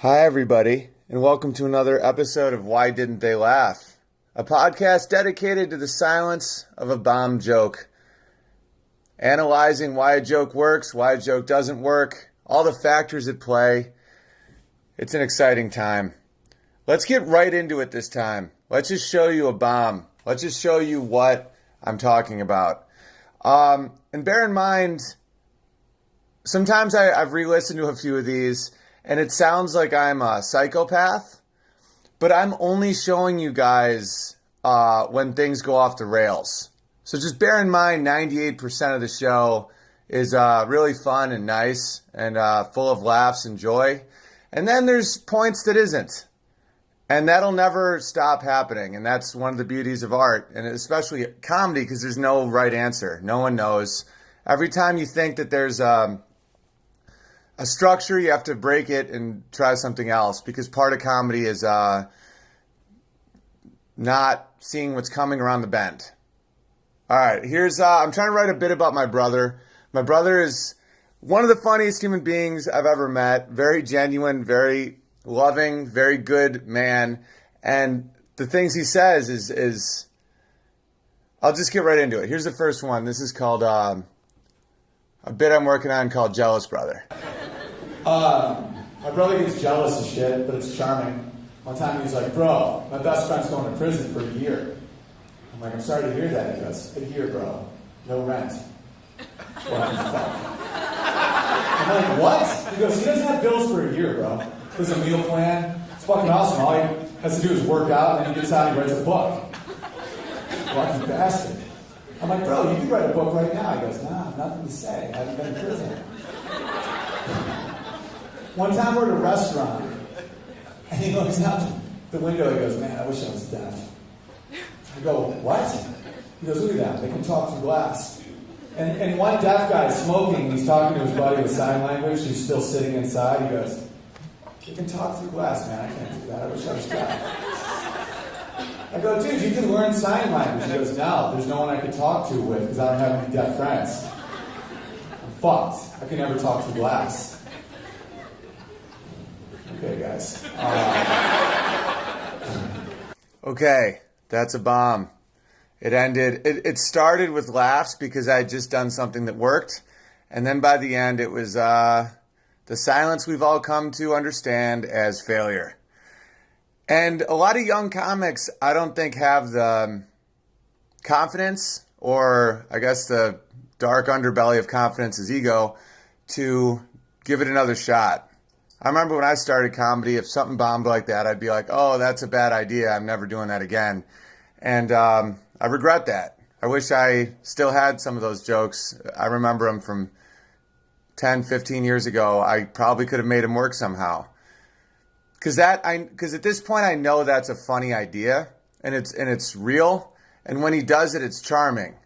Hi, everybody, and welcome to another episode of Why Didn't They Laugh? A podcast dedicated to the silence of a bomb joke. Analyzing why a joke works, why a joke doesn't work, all the factors at play. It's an exciting time. Let's get right into it this time. Let's just show you a bomb. Let's just show you what I'm talking about. And bear in mind, sometimes I've re-listened to a few of these, and it sounds like I'm a psychopath, but I'm only showing you guys when things go off the rails. So just bear in mind, 98% of the show is really fun and nice and full of laughs and joy. And then there's points that isn't. And that'll never stop happening. And that's one of the beauties of art, and especially comedy, because there's no right answer. No one knows. Every time you think that there's a structure, you have to break it and try something else, because part of comedy is not seeing what's coming around the bend. All right, I'm trying to write a bit about my brother. My brother is one of the funniest human beings I've ever met. Very genuine, very loving, very good man. And the things he says is I'll just get right into it. Here's the first one. This is called a bit I'm working on called Jealous Brother. My brother gets jealous of shit, but it's charming. One time he's like, bro, my best friend's going to prison for a year. I'm like, I'm sorry to hear that. He goes, a year, bro. No rent. What the fuck? I'm like, what? He goes, he doesn't have bills for a year, bro. There's a meal plan. It's fucking awesome. All he has to do is work out, and then he gets out and he writes a book. Fucking bastard. I'm like, bro, you can write a book right now. He goes, nah, nothing to say. I haven't been in prison. One time we're at a restaurant, and he looks out the window, he goes, man, I wish I was deaf. I go, what? He goes, look at that, they can talk through glass. And one deaf guy is smoking, and he's talking to his buddy with sign language, he's still sitting inside, he goes, you can talk through glass, man, I can't do that, I wish I was deaf. I go, dude, you can learn sign language. He goes, no, there's no one I can talk to with, because I don't have any deaf friends. I'm fucked, I can never talk through glass. Okay, guys. Okay, that's a bomb. It started with laughs because I had just done something that worked. And then by the end, it was the silence we've all come to understand as failure. And a lot of young comics, I don't think, have the confidence, or I guess the dark underbelly of confidence is ego, to give it another shot. I remember when I started comedy, if something bombed like that, I'd be like, oh, that's a bad idea. I'm never doing that again. And I regret that. I wish I still had some of those jokes. I remember them from 10, 15 years ago. I probably could have made them work somehow. Because at this point, I know that's a funny idea, and it's real. And when he does it, it's charming.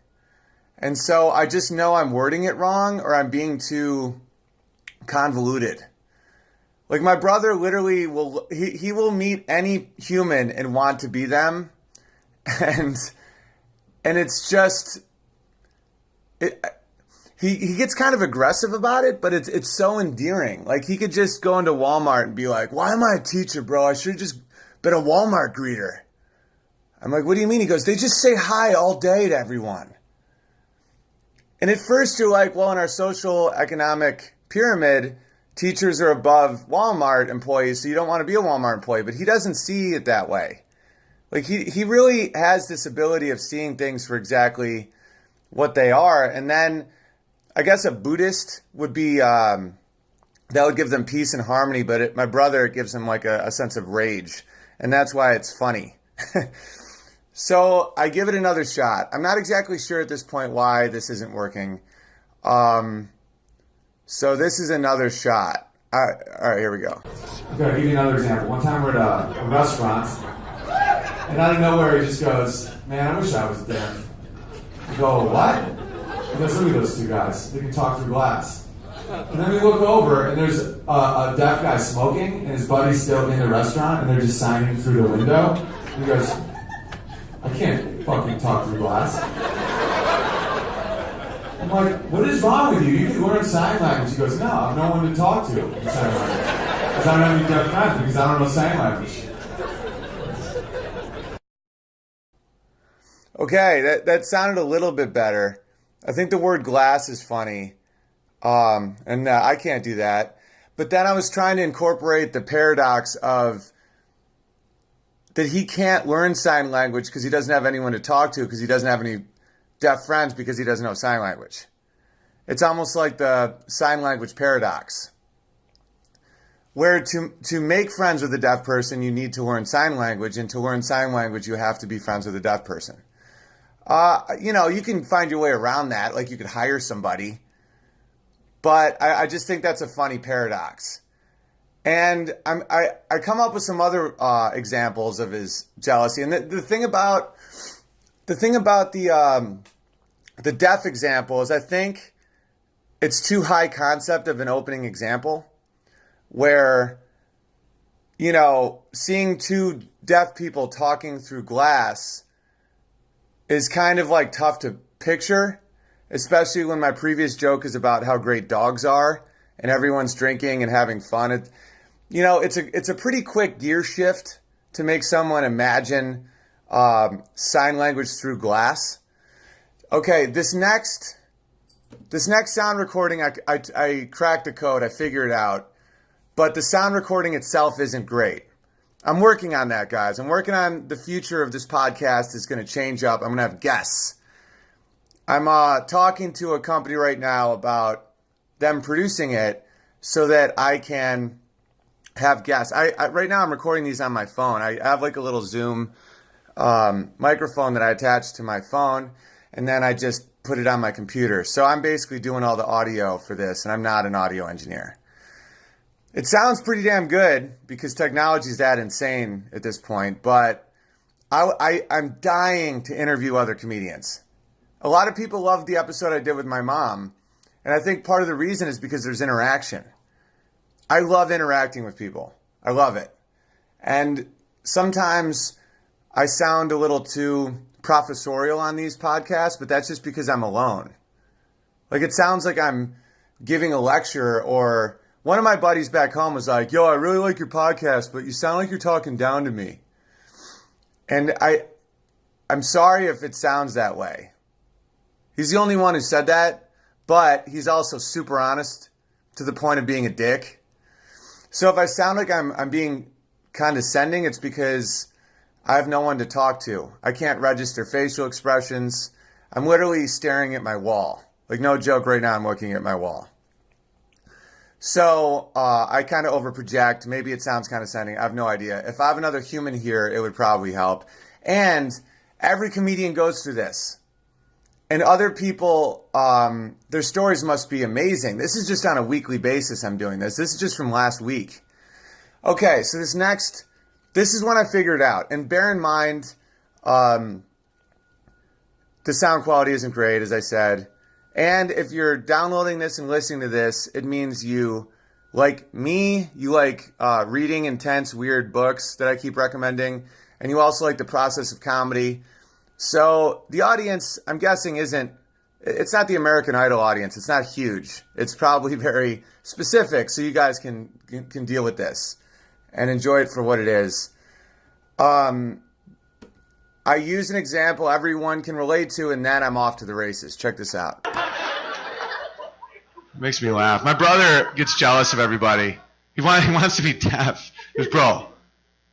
And so I just know I'm wording it wrong, or I'm being too convoluted. Like, my brother literally he will meet any human and want to be them. And it's just, he gets kind of aggressive about it, but it's so endearing. Like, he could just go into Walmart and be like, why am I a teacher, bro? I should have just been a Walmart greeter. I'm like, what do you mean? He goes, they just say hi all day to everyone. And at first you're like, well, in our social economic pyramid, teachers are above Walmart employees, so you don't want to be a Walmart employee. But he doesn't see it that way. Like, he really has this ability of seeing things for exactly what they are. And then I guess a Buddhist would be, that would give them peace and harmony. But my brother, it gives him like a sense of rage. And that's why it's funny. So I give it another shot. I'm not exactly sure at this point why this isn't working. So this is another shot. All right, here we go. Okay, I'll give you another example. One time we're at a restaurant, and out of nowhere he just goes, man, I wish I was deaf. I go, what? He goes, look at those two guys. They can talk through glass. And then we look over, and there's a deaf guy smoking, and his buddy's still in the restaurant, and they're just signing through the window. And he goes, I can't fucking talk through glass. I'm like, what is wrong with you? You can learn sign language. He goes, no, I'm no one to talk to in sign language. Because I don't have any deaf friends because I don't know sign language. Okay, that sounded a little bit better. I think the word glass is funny, and I can't do that. But then I was trying to incorporate the paradox of that he can't learn sign language because he doesn't have anyone to talk to because he doesn't have any deaf friends because he doesn't know sign language. It's almost like the sign language paradox, where to make friends with a deaf person, you need to learn sign language, and to learn sign language, you have to be friends with a deaf person. You can find your way around that, like you could hire somebody, but I just think that's a funny paradox. And I come up with some other examples of his jealousy, and the thing about the deaf example is I think it's too high concept of an opening example, where seeing two deaf people talking through glass is kind of like tough to picture, especially when my previous joke is about how great dogs are and everyone's drinking and having fun. It's a pretty quick gear shift to make someone imagine sign language through glass. Okay, this next sound recording, I cracked the code, I figured it out, but the sound recording itself isn't great. I'm working on that, guys. I'm working on the future of this podcast. Is going to change up. I'm going to have guests. I'm talking to a company right now about them producing it so that I can have guests. Right now I'm recording these on my phone. I have like a little Zoom microphone that I attach to my phone, and then I just put it on my computer. So I'm basically doing all the audio for this, and I'm not an audio engineer. It sounds pretty damn good because technology is that insane at this point, but I'm dying to interview other comedians. A lot of people loved the episode I did with my mom, and I think part of the reason is because there's interaction. I love interacting with people. I love it. And sometimes I sound a little too professorial on these podcasts, but that's just because I'm alone. Like, it sounds like I'm giving a lecture, or one of my buddies back home was like, yo, I really like your podcast, but you sound like you're talking down to me. And I'm sorry if it sounds that way. He's the only one who said that, but he's also super honest to the point of being a dick. So if I sound like I'm being condescending, it's because I have no one to talk to. I can't register facial expressions. I'm literally staring at my wall. Like, no joke, right now I'm looking at my wall. So I kind of overproject. Maybe it sounds condescending. I have no idea. If I have another human here, it would probably help. And every comedian goes through this. And other people, their stories must be amazing. This is just on a weekly basis I'm doing this. This is just from last week. Okay, so this is when I figured it out. And bear in mind, the sound quality isn't great, as I said. And if you're downloading this and listening to this, it means you like me, you like reading intense, weird books that I keep recommending, and you also like the process of comedy. So the audience, I'm guessing, it's not the American Idol audience. It's not huge. It's probably very specific, so you guys can deal with this and enjoy it for what it is. I use an example everyone can relate to, and then I'm off to the races. Check this out. It makes me laugh. My brother gets jealous of everybody. He wants to be deaf. He goes, bro,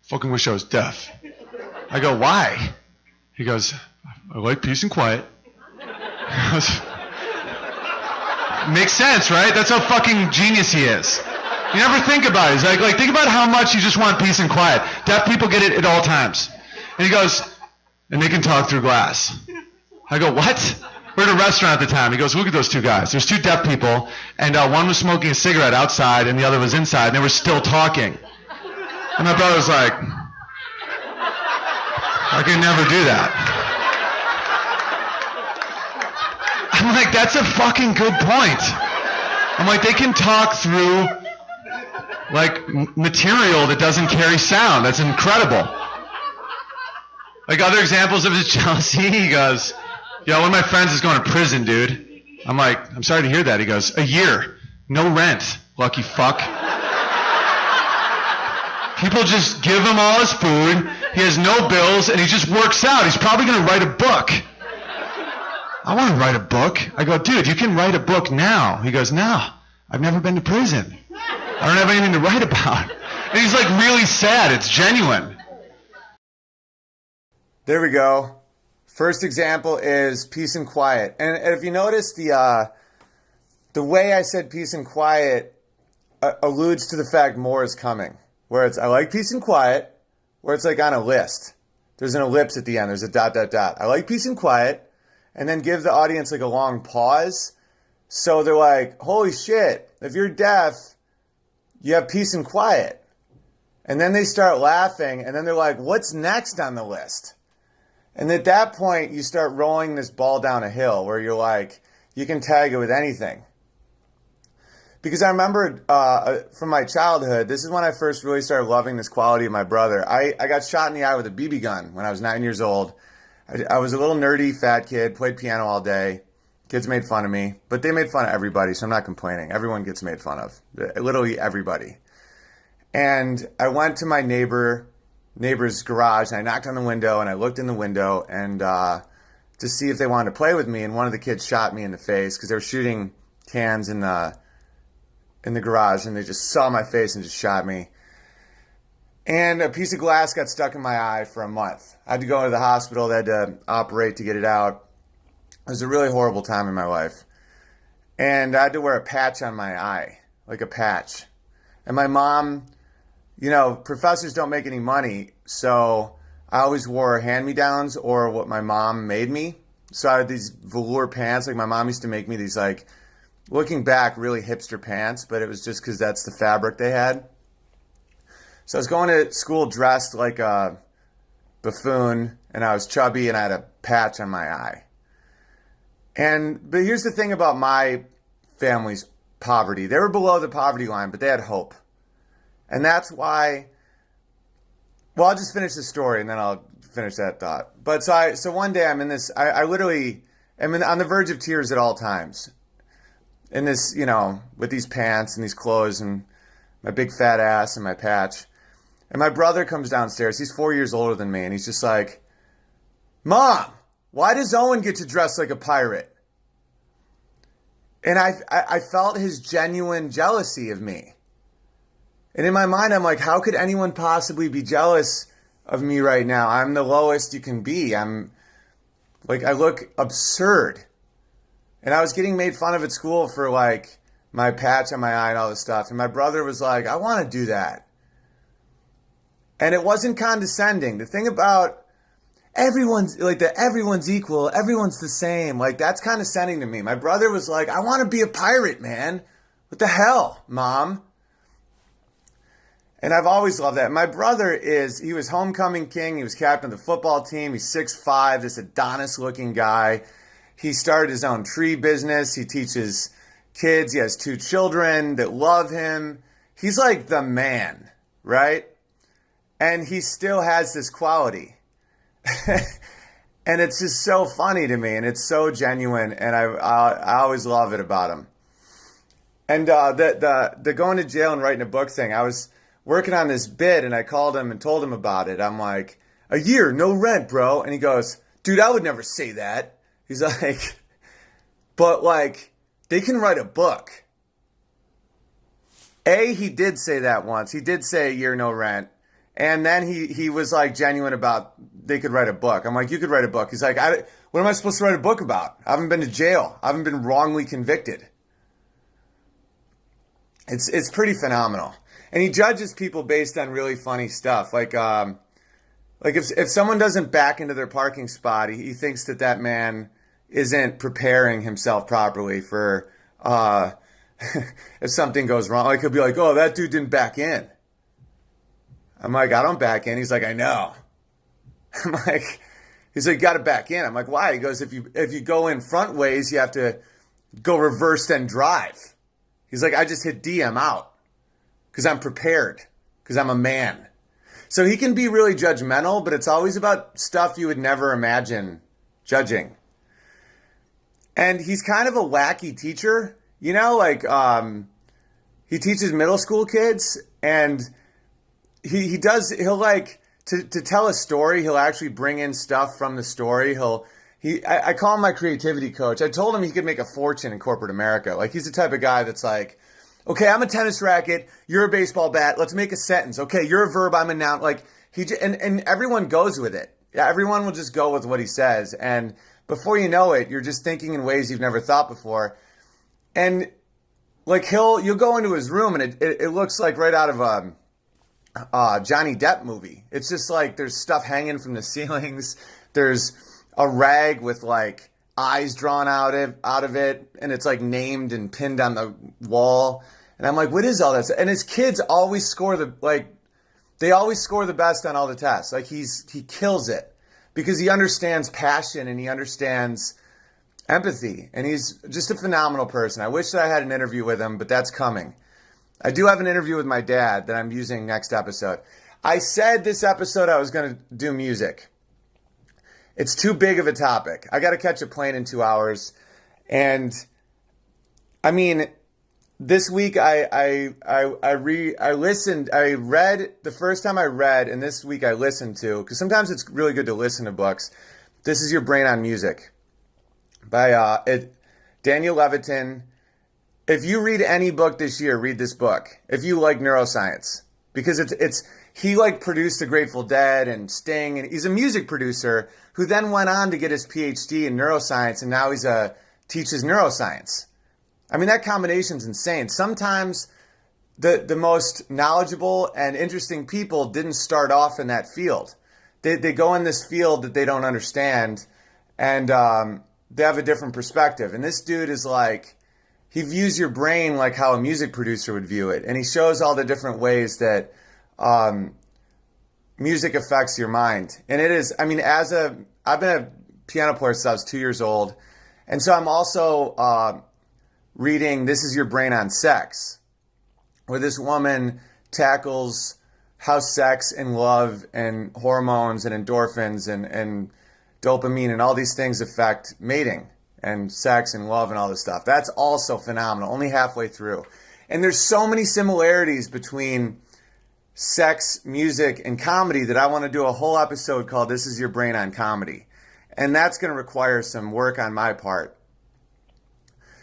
fucking wish I was deaf. I go, why? He goes, I like peace and quiet. Makes sense, right? That's how fucking genius he is. You never think about it. He's like, think about how much you just want peace and quiet. Deaf people get it at all times. And he goes, and they can talk through glass. I go, what? We're at a restaurant at the time. He goes, look at those two guys. There's two deaf people, and one was smoking a cigarette outside, and the other was inside, and they were still talking. And my brother's like, I can never do that. I'm like, that's a fucking good point. I'm like, they can talk through, like, material that doesn't carry sound. That's incredible. Like, other examples of his jealousy, he goes, yo, one of my friends is going to prison, dude. I'm like, I'm sorry to hear that. He goes, a year, no rent, lucky fuck. People just give him all his food. He has no bills, and he just works out. He's probably going to write a book. I want to write a book. I go, dude, you can write a book now. He goes, no, I've never been to prison. I don't have anything to write about. And he's like really sad. It's genuine. There we go. First example is peace and quiet. And if you notice, the way I said peace and quiet alludes to the fact more is coming. Where it's, I like peace and quiet, where it's like on a list. There's an ellipse at the end. There's a ... I like peace and quiet. And then give the audience like a long pause. So they're like, holy shit, if you're deaf, you have peace and quiet. And then they start laughing. And then they're like, what's next on the list? And at that point, you start rolling this ball down a hill where you're like, you can tag it with anything. Because I remember from my childhood, this is when I first really started loving this quality of my brother. I got shot in the eye with a BB gun when I was 9 years old. I was a little nerdy fat kid, played piano all day. Kids made fun of me, but they made fun of everybody, so I'm not complaining. Everyone gets made fun of, literally everybody. And I went to my neighbor's garage, and I knocked on the window, and I looked in the window and to see if they wanted to play with me, and one of the kids shot me in the face because they were shooting cans in the garage, and they just saw my face and just shot me. And a piece of glass got stuck in my eye for a month. I had to go to the hospital. They had to operate to get it out. It was a really horrible time in my life. And I had to wear a patch on my eye, like a patch. And my mom, professors don't make any money, so I always wore hand-me-downs or what my mom made me. So I had these velour pants. Like my mom used to make me these, like, looking back, really hipster pants, but it was just because that's the fabric they had. So I was going to school dressed like a buffoon, and I was chubby, and I had a patch on my eye. But here's the thing about my family's poverty. They were below the poverty line, but they had hope. And that's why, well, I'll just finish the story, and then I'll finish that thought. But so one day I'm in this, I literally am on the verge of tears at all times. In this, with these pants and these clothes and my big fat ass and my patch. And my brother comes downstairs. He's 4 years older than me. And he's just like, Mom, why does Owen get to dress like a pirate? And I felt his genuine jealousy of me. And in my mind, I'm like, how could anyone possibly be jealous of me right now? I'm the lowest you can be. I'm like, I look absurd. And I was getting made fun of at school for like my patch on my eye and all this stuff. And my brother was like, I want to do that. And it wasn't condescending. The thing about everyone's equal, everyone's the same. Like, that's condescending to me. My brother was like, I want to be a pirate, man. What the hell, Mom? And I've always loved that. My brother he was homecoming king. He was captain of the football team. He's 6'5", this Adonis-looking guy. He started his own tree business. He teaches kids. He has 2 children that love him. He's like the man, right? And he still has this quality. And it's just so funny to me, and it's so genuine, and I always love it about him. And the going to jail and writing a book thing, I was working on this bit, and I called him and told him about it. I'm like, a year, no rent, bro. And he goes, dude, I would never say that. He's like, but like, they can write a book. He did say that once. He did say a year, no rent. And then he was like genuine about they could write a book. I'm like, you could write a book. He's like, what am I supposed to write a book about? I haven't been to jail. I haven't been wrongly convicted. It's pretty phenomenal. And he judges people based on really funny stuff. Like if someone doesn't back into their parking spot, he thinks that man isn't preparing himself properly for if something goes wrong. Like he'll be like, oh, that dude didn't back in. I'm like, I don't back in. He's like, I know. I'm like, he's like, you got to back in. I'm like, why? He goes, if you go in front ways, you have to go reverse then drive. He's like, I just hit D, I'm out. Because I'm prepared. Because I'm a man. So he can be really judgmental, but it's always about stuff you would never imagine judging. And he's kind of a wacky teacher. You know, like he teaches middle school kids, and he'll like to tell a story, he'll actually bring in stuff from the story. I call him my creativity coach. I told him he could make a fortune in corporate America. Like, he's the type of guy that's like, okay, I'm a tennis racket, you're a baseball bat, let's make a sentence. Okay, you're a verb, I'm a noun. Like, and everyone goes with it. Yeah, everyone will just go with what he says. And before you know it, you're just thinking in ways you've never thought before. And like, you'll go into his room and it looks like right out of a Johnny Depp movie. It's just like there's stuff hanging from the ceilings. There's a rag with like eyes drawn out of it, and it's like named and pinned on the wall. And I'm like, what is all that? And his kids always score they always score the best on all the tests. Like, he kills it because he understands passion and he understands empathy, and he's just a phenomenal person. I wish that I had an interview with him, but that's coming. I do have an interview with my dad that I'm using next episode. I said this episode I was going to do music. It's too big of a topic. I got to catch a plane in 2 hours. And I mean, this week I read the first time I read, and this week I listened to, because sometimes it's really good to listen to books. This Is Your Brain on Music by Daniel Levitin. If you read any book this year, read this book. If you like neuroscience, because he like produced the Grateful Dead and Sting, and he's a music producer who then went on to get his PhD in neuroscience, and now he's teaches neuroscience. I mean, that combination's insane. Sometimes the most knowledgeable and interesting people didn't start off in that field. They go in this field that they don't understand, and they have a different perspective. And this dude is like, he views your brain like how a music producer would view it. And he shows all the different ways that music affects your mind. And it is, I mean, I've been a piano player since I was 2 years old. And so I'm also reading This Is Your Brain on Sex, where this woman tackles how sex and love and hormones and endorphins and dopamine and all these things affect mating and sex and love and all this stuff. That's also phenomenal, only halfway through. And there's so many similarities between sex, music, and comedy that I want to do a whole episode called This Is Your Brain on Comedy. And that's going to require some work on my part.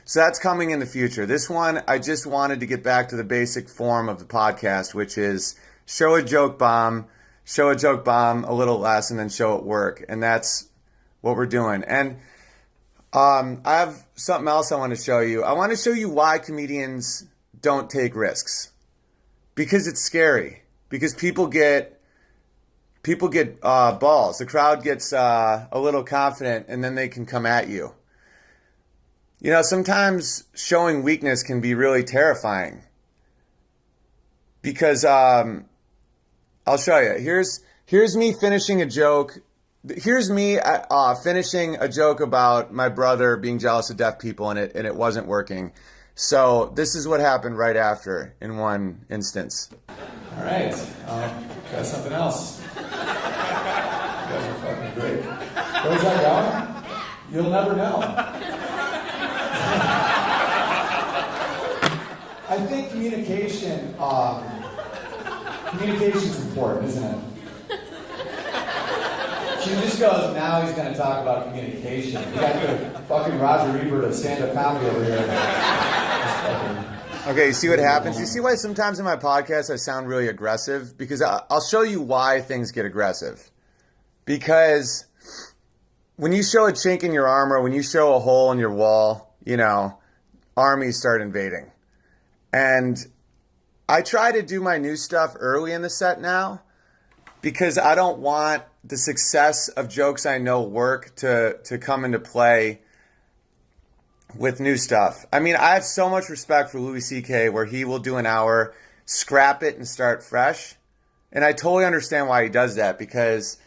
So that's coming in the future. This one, I just wanted to get back to the basic form of the podcast, which is show a joke bomb a little less, and then show it work. And that's what we're doing. And I have something else I want to show you. I want to show you why comedians don't take risks. Because it's scary. Because people get balls. The crowd gets a little confident, and then they can come at you. You know, sometimes showing weakness can be really terrifying. Because I'll show you. Here's me finishing a joke. Here's me finishing a joke about my brother being jealous of deaf people, and it wasn't working. So this is what happened right after in one instance. All right. Got something else. You guys are fucking great. Where's that going? You'll never know. I think communication's important, isn't it? She just goes, now he's going to talk about communication. You got the fucking Roger Ebert of stand-up comedy over here. Okay, you see what happens? You see why sometimes in my podcast I sound really aggressive? Because I'll show you why things get aggressive. Because when you show a chink in your armor, when you show a hole in your wall, you know, armies start invading. And I try to do my new stuff early in the set now because I don't want the success of jokes I know work to come into play with new stuff. I mean, I have so much respect for Louis C.K. where he will do an hour, scrap it, and start fresh. And I totally understand why he does that, because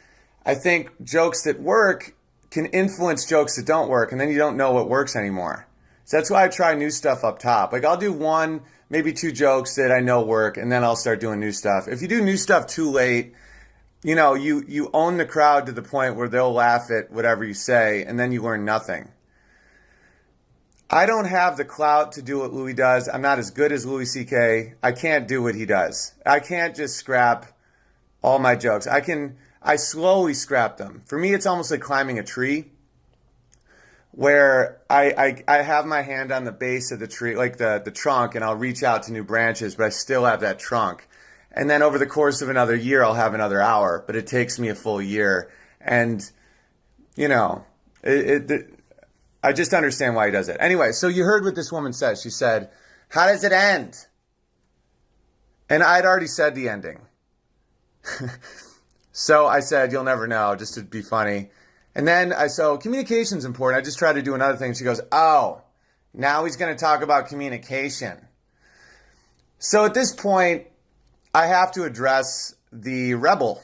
I think jokes that work can influence jokes that don't work, and then you don't know what works anymore. So that's why I try new stuff up top. Like, I'll do one, maybe two jokes that I know work, and then I'll start doing new stuff. If you do new stuff too late, you know, you own the crowd to the point where they'll laugh at whatever you say, and then you learn nothing. I don't have the clout to do what Louis does. I'm not as good as Louis C.K. I can't do what he does. I can't just scrap all my jokes. I slowly scrap them. For me, it's almost like climbing a tree, where I have my hand on the base of the tree, like the trunk, and I'll reach out to new branches, but I still have that trunk. And then over the course of another year, I'll have another hour, but it takes me a full year. And, you know, I just understand why he does it. Anyway, so you heard what this woman said. She said, "How does it end?" And I'd already said the ending. So I said, "You'll never know," just to be funny. And then so communication's important. I just tried to do another thing. She goes, "Oh, now he's going to talk about communication." So at this point, I have to address the rebel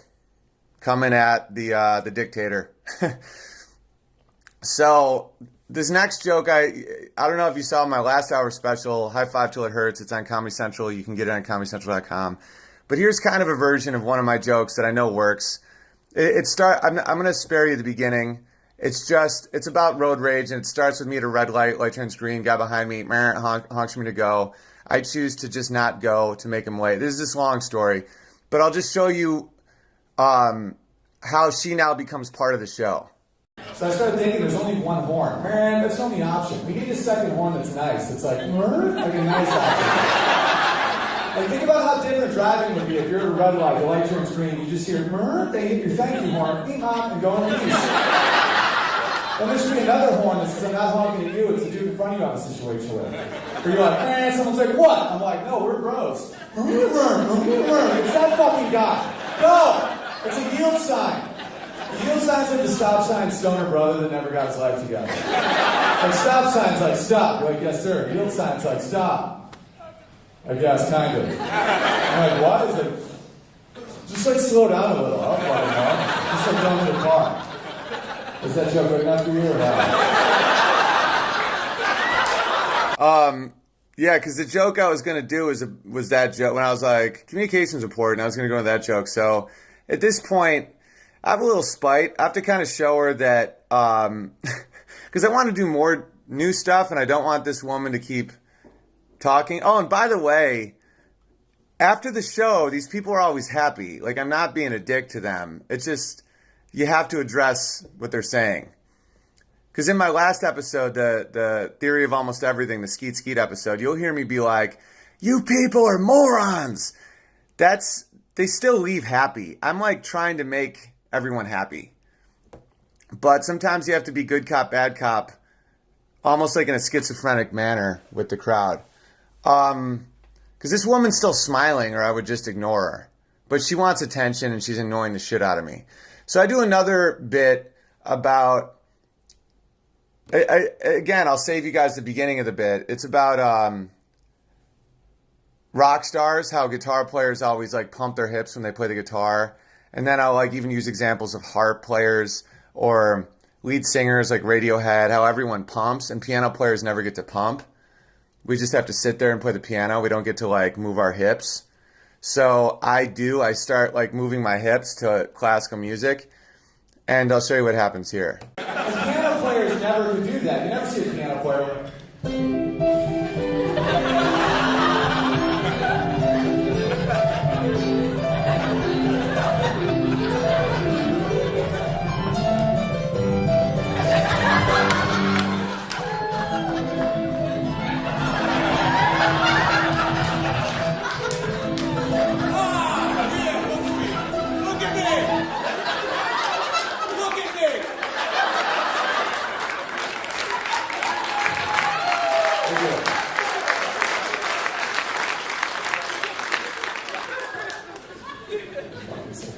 coming at the dictator. So this next joke, I don't know if you saw my last hour special, High Five Till It Hurts. It's on Comedy Central. You can get it on ComedyCentral.com. But here's kind of a version of one of my jokes that I know works. I'm going to spare you the beginning. It's about road rage, and it starts with me at a red light. Light turns green. Guy behind me honks for me to go. I choose to just not go to make him late. This is this long story, but I'll just show you how she now becomes part of the show. So I started thinking there's only one horn. Man, that's the only option. We need a second horn that's nice. It's like a nice option. Like, think about how different driving would be if you're at a red light, the light turns green, you just hear, they hit your thank you horn, beep, hop, and go in peace. Then there should be another horn that says, I'm not honking at you, it's the dude in front of you I'm in a situation with. Where you're like, man, someone's like, what? I'm like, no, we're bros. It's that fucking guy. No! It's a yield sign. The yield sign's like the stop sign stoner brother that never got his life together. Like, stop sign's like, stop. You're like, yes, sir. Yield sign's like, stop. I guess, kind of. I'm like, what? He's like, just like slow down a little. I'll fucking know. Just like going to the car. Is that joke good enough for you or not? Yeah, because the joke I was going to do was that joke. When I was like, communication's important, I was going to go into that joke. So at this point, I have a little spite. I have to kind of show her that, because I want to do more new stuff, and I don't want this woman to keep talking. Oh, and by the way, after the show, these people are always happy. Like, I'm not being a dick to them. It's just, you have to address what they're saying. Because in my last episode, the Theory of Almost Everything, the Skeet Skeet episode, you'll hear me be like, you people are morons. They still leave happy. I'm like trying to make everyone happy. But sometimes you have to be good cop, bad cop, almost like in a schizophrenic manner with the crowd. Because this woman's still smiling, or I would just ignore her. But she wants attention, and she's annoying the shit out of me. So I do another bit about... Again, I'll save you guys the beginning of the bit. It's about rock stars, how guitar players always like pump their hips when they play the guitar. And then I'll like even use examples of harp players or lead singers like Radiohead, how everyone pumps, and piano players never get to pump. We just have to sit there and play the piano. We don't get to like move our hips. So I start like moving my hips to classical music, and I'll show you what happens here. Piano players never could do that. You never see a piano player.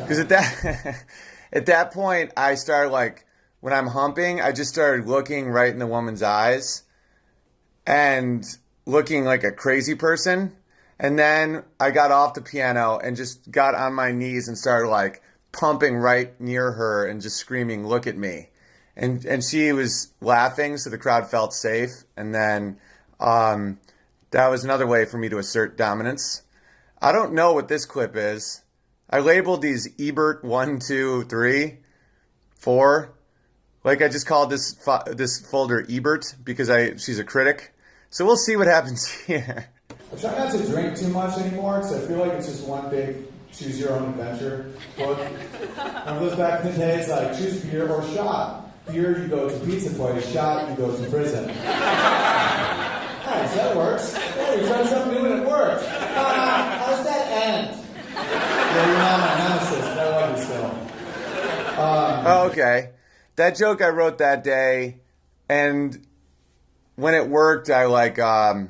Because at that point, I started like, when I'm humping, I just started looking right in the woman's eyes and looking like a crazy person. And then I got off the piano and just got on my knees and started like pumping right near her and just screaming, look at me. And she was laughing, so the crowd felt safe. And then that was another way for me to assert dominance. I don't know what this clip is. I labeled these Ebert 1, 2, 3, 4. Like I just called this folder Ebert because she's a critic. So we'll see what happens here. I try not to drink too much anymore because I feel like it's just one big Choose Your Own Adventure book. Remember those back in the day? It's like, choose beer or shot. Beer, you go to pizza place. Shot, you go to prison. Nice, that works. Hey, we tried something new and it worked. How does that end? Yeah, you're not my nemesis, but I love you still. Oh, okay. That joke I wrote that day, and when it worked, I I don't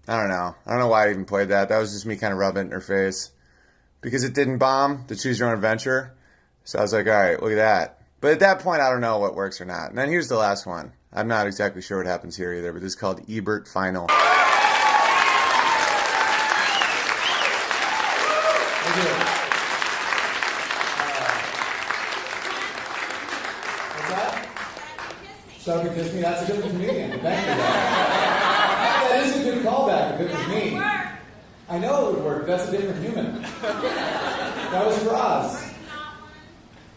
know. I don't know why I even played that. That was just me kind of rubbing it in her face. Because it didn't bomb, the Choose Your Own Adventure. So I was like, all right, look at that. But at that point, I don't know what works or not. And then here's the last one. I'm not exactly sure what happens here either, but this is called Ebert Final. What's that? So if you kiss me, that's a different comedian. Thank you. That is a good callback if it was me. I know it would work. That's a different human. That was for Oz.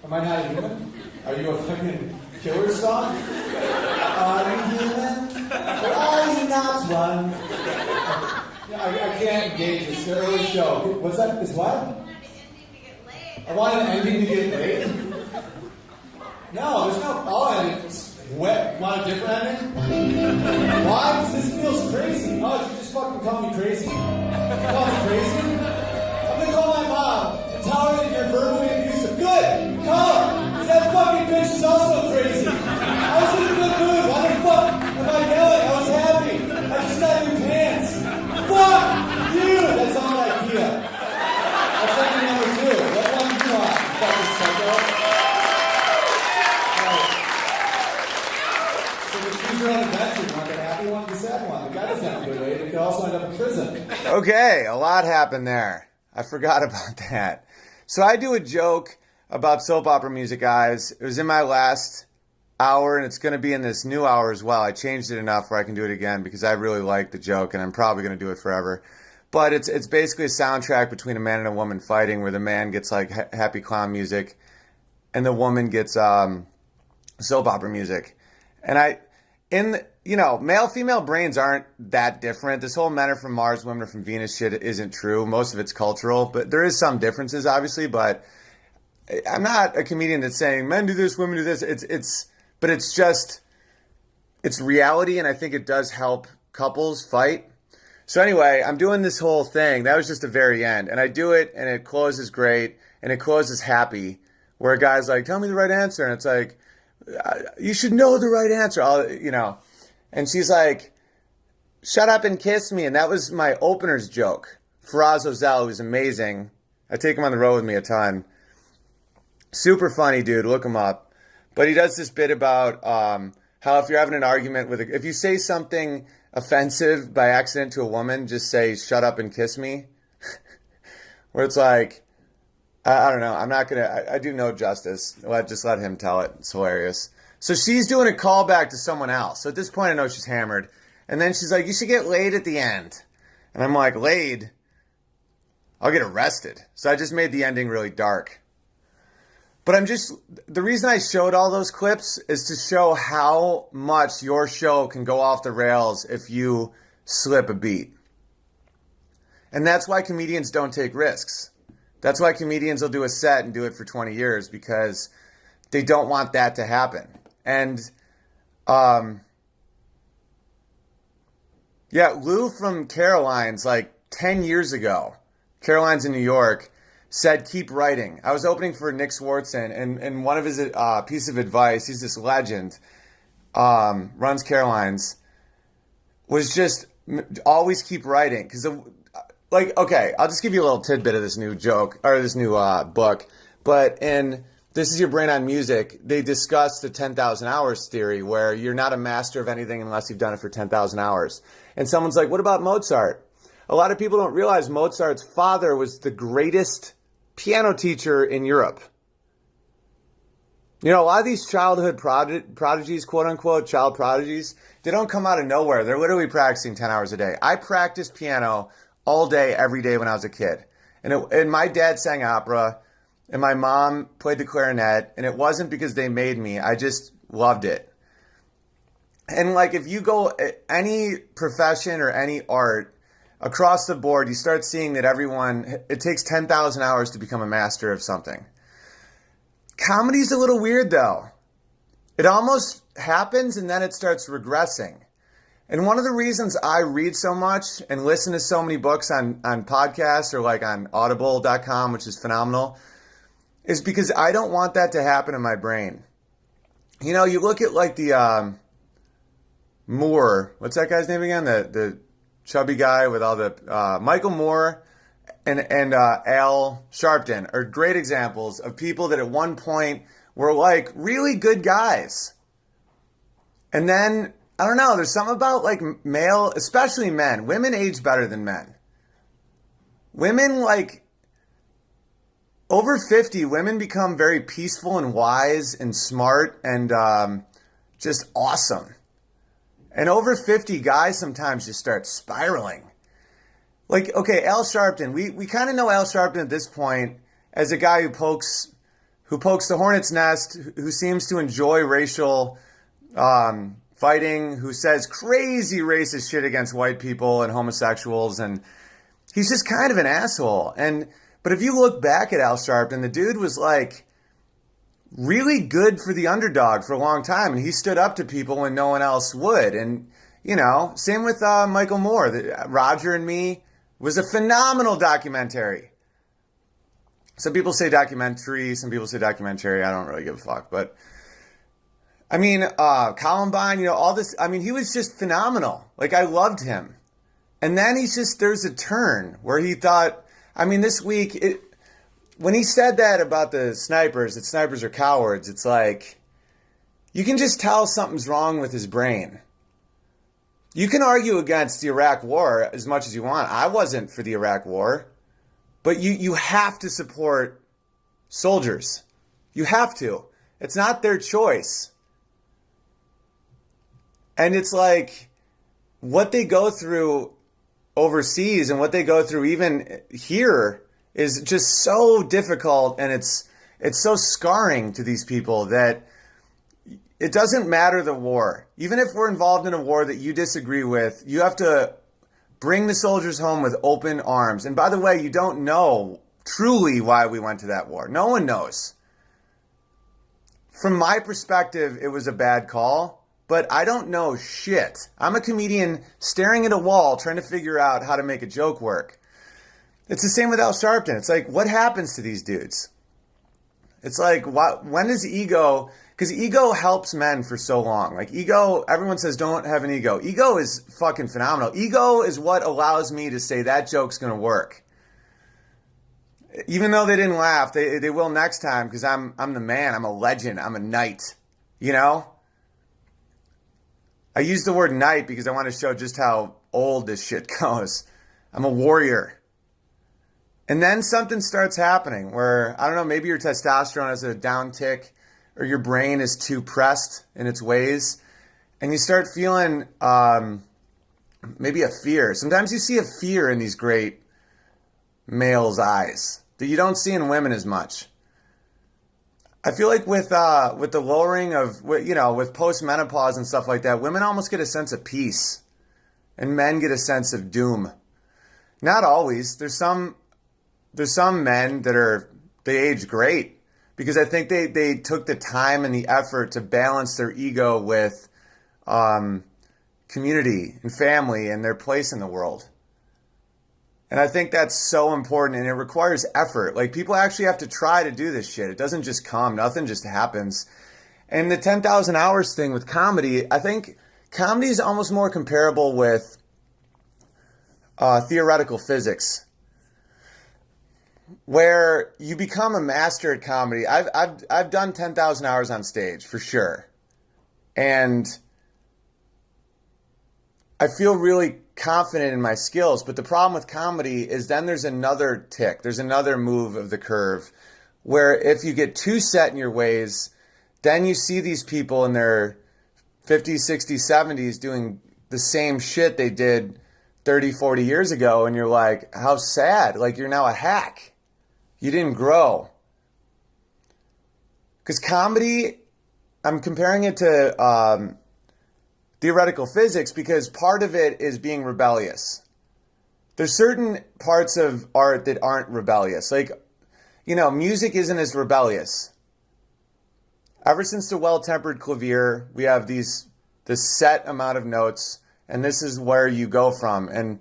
Am I not a human? Are you a fucking killer song? Are you human? Or are you not one? I can't engage. It's the early show. What's that? Is what? I wanted an ending to get laid. No, there's no endings. What? Want a different ending? Why? Because this feels crazy. Oh, did you just fucking call me crazy? Call me crazy? I'm gonna call my mom and tell her that you're verbally abusive. Good! Call her! Because that fucking bitch is also crazy. I was in a good mood. Why the fuck am I yelling? I was happy. I just got new pants. Fuck you! That's all idea. That's ending number 2. What one do you want? You fucking psycho. Your own adventure. You want the happy one, the sad one. The guy doesn't have a good way. They could also end up in prison. Okay, a lot happened there. I forgot about that. So I do a joke about soap opera music, guys. It was in my last hour, and it's going to be in this new hour as well. I changed it enough where I can do it again because I really like the joke, and I'm probably going to do it forever. But it's basically a soundtrack between a man and a woman fighting, where the man gets like happy clown music, and the woman gets soap opera music. And male-female brains aren't that different. This whole men are from Mars, women are from Venus shit isn't true. Most of it's cultural, but there is some differences, obviously. But I'm not a comedian that's saying men do this, women do this. It's reality, and I think it does help couples fight. So anyway, I'm doing this whole thing. That was just the very end, and I do it, and it closes great, and it closes happy, where a guy's like, "Tell me the right answer," and it's like, you should know the right answer, and she's like, "Shut up and kiss me." And that was my opener's joke. Faraz Ozell, who's amazing. I take him on the road with me a ton. Super funny dude, look him up. But he does this bit about how if you're having an argument if you say something offensive by accident to a woman, just say, "Shut up and kiss me." Where it's like, I don't know. I'm not going to... I do no justice. Just let him tell it. It's hilarious. So she's doing a callback to someone else. So at this point, I know she's hammered. And then she's like, "You should get laid at the end." And I'm like, "Laid? I'll get arrested." So I just made the ending really dark. But the reason I showed all those clips is to show how much your show can go off the rails if you slip a beat. And that's why comedians don't take risks. That's why comedians will do a set and do it for 20 years, because they don't want that to happen. And, Lou from Caroline's, like 10 years ago, Caroline's in New York, said, "Keep writing." I was opening for Nick Swartzen, and one of his piece of advice, he's this legend, runs Caroline's, was just always keep writing. Because I'll just give you a little tidbit of this new joke, or this new book. But in This Is Your Brain on Music, they discuss the 10,000 hours theory, where you're not a master of anything unless you've done it for 10,000 hours. And someone's like, "What about Mozart?" A lot of people don't realize Mozart's father was the greatest piano teacher in Europe. A lot of these childhood prodigies, quote unquote, child prodigies, they don't come out of nowhere. They're literally practicing 10 hours a day. I practiced piano all day, every day when I was a kid. And my dad sang opera, and my mom played the clarinet, and it wasn't because they made me. I just loved it. And if you go any profession or any art, across the board, you start seeing that it takes 10,000 hours to become a master of something. Comedy's a little weird, though. It almost happens and then it starts regressing. And one of the reasons I read so much and listen to so many books on podcasts or like on audible.com, which is phenomenal, is because I don't want that to happen in my brain. You know, you look at like the Moore, what's that guy's name again? The chubby guy with all the Michael Moore and Al Sharpton are great examples of people that at one point were like really good guys. And then, I don't know, there's something about like male, especially men. Women age better than men. Women, like, over 50, women become very peaceful and wise and smart and just awesome. And over 50, guys sometimes just start spiraling. Like, okay, Al Sharpton, we kind of know Al Sharpton at this point as a guy who pokes the hornet's nest, who seems to enjoy racial fighting, who says crazy racist shit against white people and homosexuals, and he's just kind of an asshole. But if you look back at Al Sharpton, the dude was like really good for the underdog for a long time, and he stood up to people when no one else would. And, you know, same with Michael Moore. Roger and Me was a phenomenal documentary. Some people say documentary, some people say documentary. I don't really give a fuck. But, I mean, Columbine, you know, all this. I mean, he was just phenomenal. Like, I loved him. And then there's a turn where he thought, I mean, this week, when he said that about the snipers, that snipers are cowards, it's like, you can just tell something's wrong with his brain. You can argue against the Iraq War as much as you want. I wasn't for the Iraq War. But you have to support soldiers. You have to. It's not their choice. And it's like, what they go through overseas and what they go through even here is just so difficult, and it's so scarring to these people that it doesn't matter the war. Even if we're involved in a war that you disagree with, you have to bring the soldiers home with open arms. And by the way, you don't know truly why we went to that war. No one knows. From my perspective, it was a bad call, but I don't know shit. I'm a comedian staring at a wall trying to figure out how to make a joke work. It's the same with Al Sharpton. It's like, what happens to these dudes? It's like, when is ego... Because ego helps men for so long. Like, ego, everyone says don't have an ego. Ego is fucking phenomenal. Ego is what allows me to say that joke's going to work. Even though they didn't laugh, they will next time, because I'm the man. I'm a legend. I'm a knight. You know? I use the word knight because I want to show just how old this shit goes. I'm a warrior. And then something starts happening where, I don't know, maybe your testosterone has a downtick, or your brain is too pressed in its ways, and you start feeling maybe a fear. Sometimes you see a fear in these great males' eyes that you don't see in women as much. I feel like with the lowering of, you know, with post-menopause and stuff like that, women almost get a sense of peace, and men get a sense of doom. Not always. There's some men that they age great, because I think they took the time and the effort to balance their ego with community and family and their place in the world. And I think that's so important, and it requires effort. Like, people actually have to try to do this shit. It doesn't just come. Nothing just happens. And the 10,000 hours thing with comedy, I think comedy is almost more comparable with theoretical physics, where you become a master at comedy. I've done 10,000 hours on stage for sure, and I feel really confident in my skills. But the problem with comedy is then there's another tick, there's another move of the curve, where if you get too set in your ways, then you see these people in their 50s, 60s, 70s doing the same shit they did 30, 40 years ago, and you're like, how sad. Like, you're now a hack. You didn't grow. Because comedy, I'm comparing it to theoretical physics, because part of it is being rebellious. there's certain parts of art that aren't rebellious. Like, music isn't as rebellious. Ever since the well-tempered clavier, we have this set amount of notes, and this is where you go from. And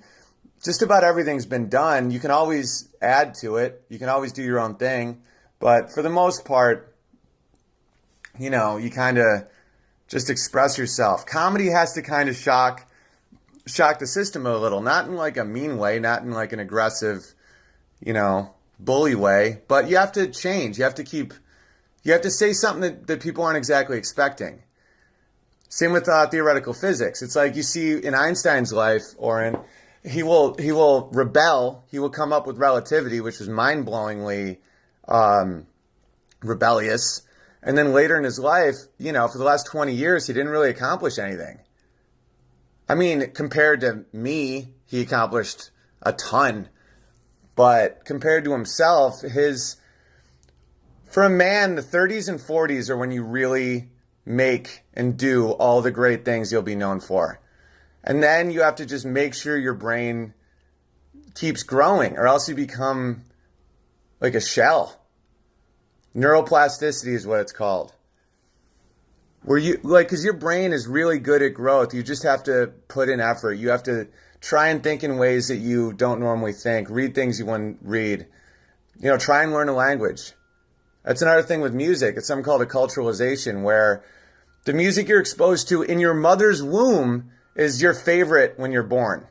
just about everything's been done. You can always add to it. You can always do your own thing. But for the most part, you kind of just express yourself. Comedy has to kind of shock the system a little. Not in like a mean way, not in like an aggressive, bully way. But you have to change. You have to say something that people aren't exactly expecting. Same with theoretical physics. It's like you see in Einstein's life, he will rebel. He will come up with relativity, which was mind-blowingly rebellious. And then later in his life, for the last 20 years, he didn't really accomplish anything. I mean, compared to me, he accomplished a ton. But compared to himself, for a man, the 30s and 40s are when you really make and do all the great things you'll be known for. And then you have to just make sure your brain keeps growing, or else you become like a shell. Neuroplasticity is what it's called. Because your brain is really good at growth. You just have to put in effort. You have to try and think in ways that you don't normally think. Read things you wouldn't read. Try and learn a language. That's another thing with music. It's something called a culturalization, where the music you're exposed to in your mother's womb is your favorite when you're born.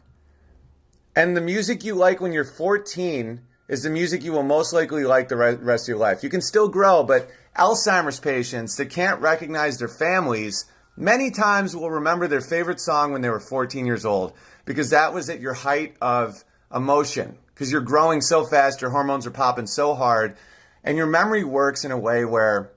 And the music you like when you're 14 is the music you will most likely like the rest of your life. You can still grow, but Alzheimer's patients that can't recognize their families many times will remember their favorite song when they were 14 years old, because that was at your height of emotion, because you're growing so fast, your hormones are popping so hard, and your memory works in a way where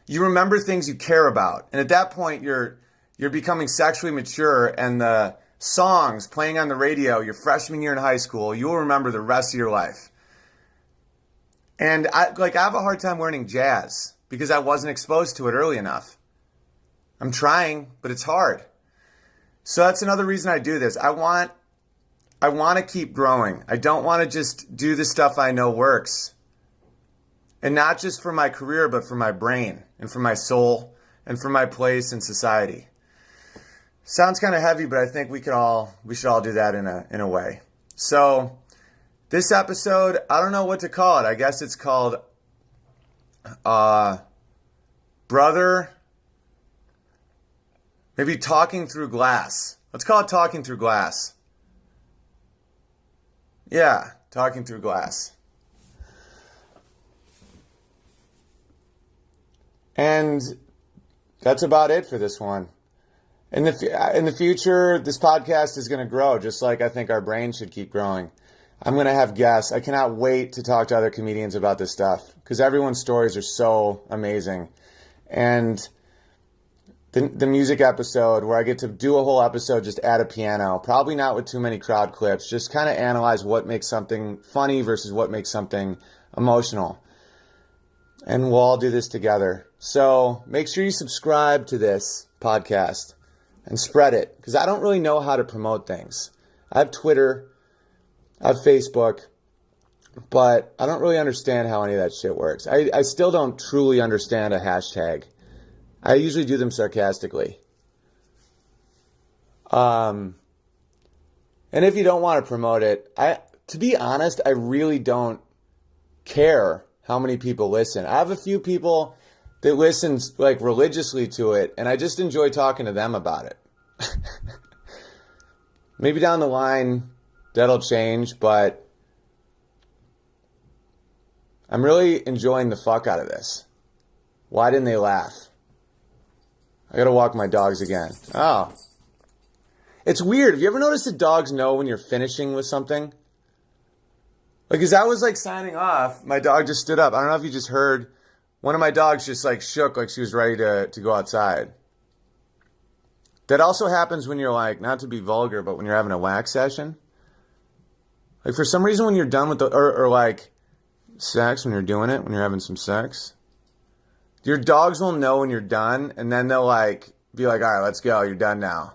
you remember things you care about. And at that point, you're becoming sexually mature, and the songs playing on the radio your freshman year in high school, you'll remember the rest of your life. And I have a hard time learning jazz because I wasn't exposed to it early enough. I'm trying, but it's hard. So that's another reason I do this. I want to keep growing. I don't want to just do the stuff I know works. And not just for my career, but for my brain and for my soul and for my place in society. Sounds kind of heavy, but I think we should all do that in a way. So this episode, I don't know what to call it. I guess it's called Brother, maybe Talking Through Glass. Let's call it Talking Through Glass. Yeah, Talking Through Glass. And that's about it for this one. In the future, this podcast is going to grow, just like I think our brain should keep growing. I'm going to have guests. I cannot wait to talk to other comedians about this stuff, because everyone's stories are so amazing. And the music episode, where I get to do a whole episode just at a piano, probably not with too many crowd clips, just kind of analyze what makes something funny versus what makes something emotional. And we'll all do this together. So make sure you subscribe to this podcast and spread it, because I don't really know how to promote things. I have Twitter, I have Facebook, but I don't really understand how any of that shit works. I still don't truly understand a hashtag. I usually do them sarcastically. And if you don't want to promote it, to be honest, I really don't care how many people listen. I have a few people that listen like religiously to it, and I just enjoy talking to them about it. Maybe down the line that'll change, but I'm really enjoying the fuck out of this. Why didn't they laugh? I gotta walk my dogs again. Oh. It's weird. Have you ever noticed that dogs know when you're finishing with something? Like, as I was like signing off, my dog just stood up. I don't know if you just heard. One of my dogs just like shook like she was ready to go outside. That also happens when you're like, not to be vulgar, but when you're having a wax session. Like, for some reason when you're done with or like sex, when you're doing it, when you're having some sex, your dogs will know when you're done, and then they'll like be like, all right, let's go, you're done now.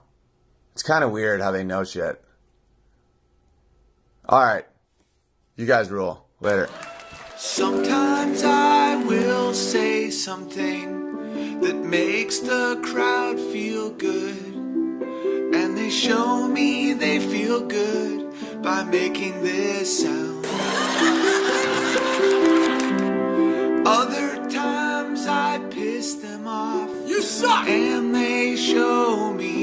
It's kind of weird how they know shit. All right. You guys rule. Later. Sometimes I will say something that makes the crowd feel good, and they show me they feel good by making this sound. Other times I piss them off. You suck! And they show me